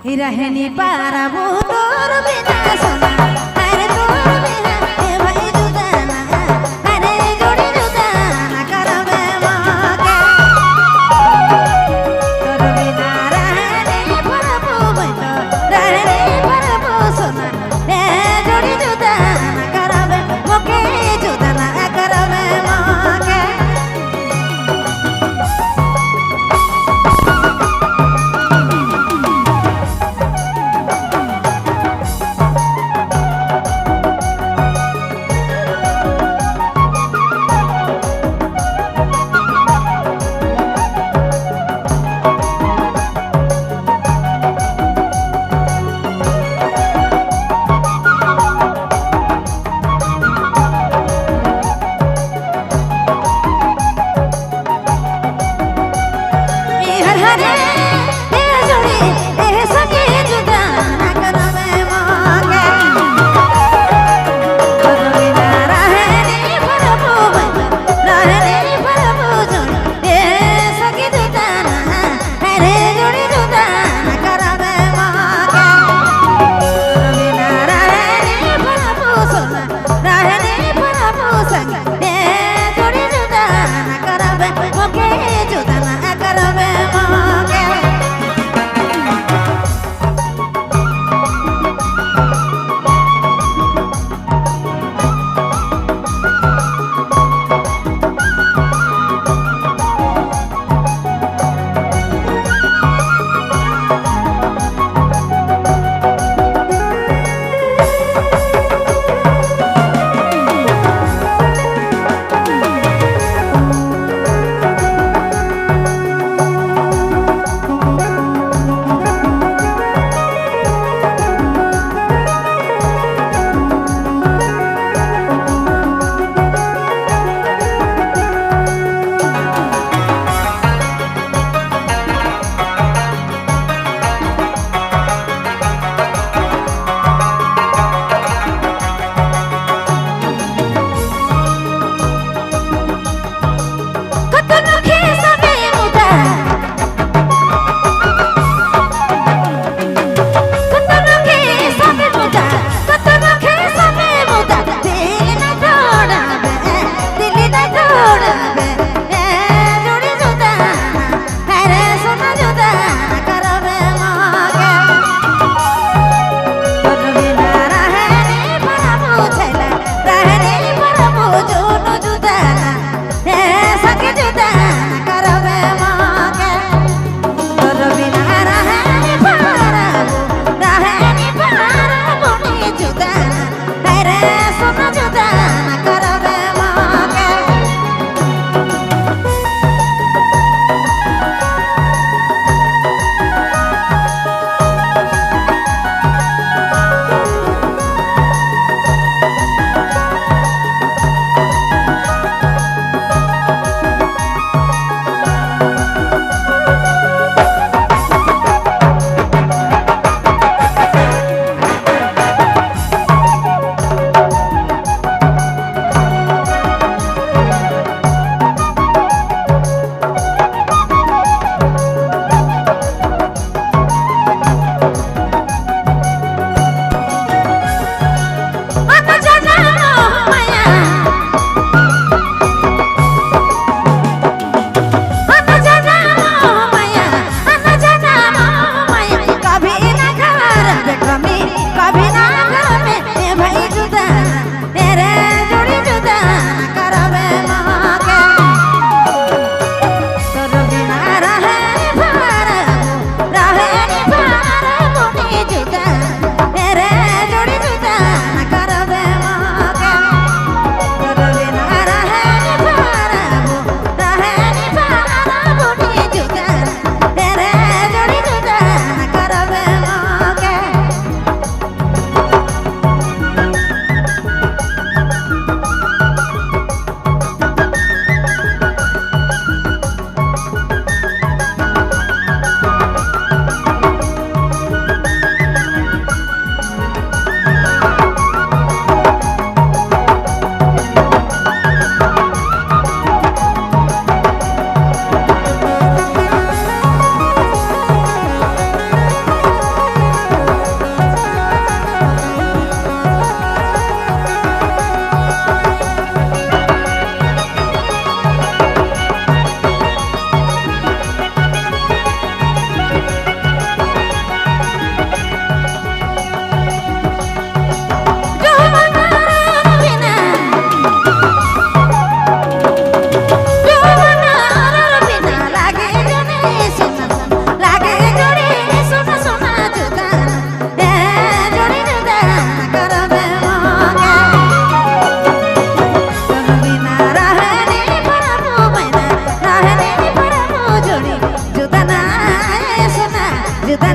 रहनी पारबो तोर बिना सोना अरे तोर बिना ए भाई जुदा ना अरे जोड़ी जुदा ना करबे माके तोर बिना रहनी पारबो बनो रहनी पारबो सोना ए जोड़ी जुदा ना करबे मोके जुदा ना करबे माके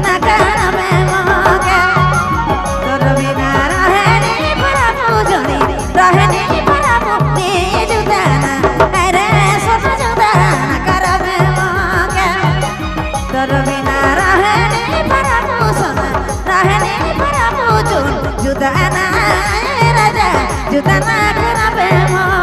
না করাবে মোকে তোর বিনা রহেনি পারাবো জনি রহেনি পারাবো নিয়ে জুতা না রে সোনা জুতা না করাবে মোকে তোর বিনা রহেনি পারাবো সোনা রহেনি পারাবো জুতা না রাজা জুতা না করাবে মোকে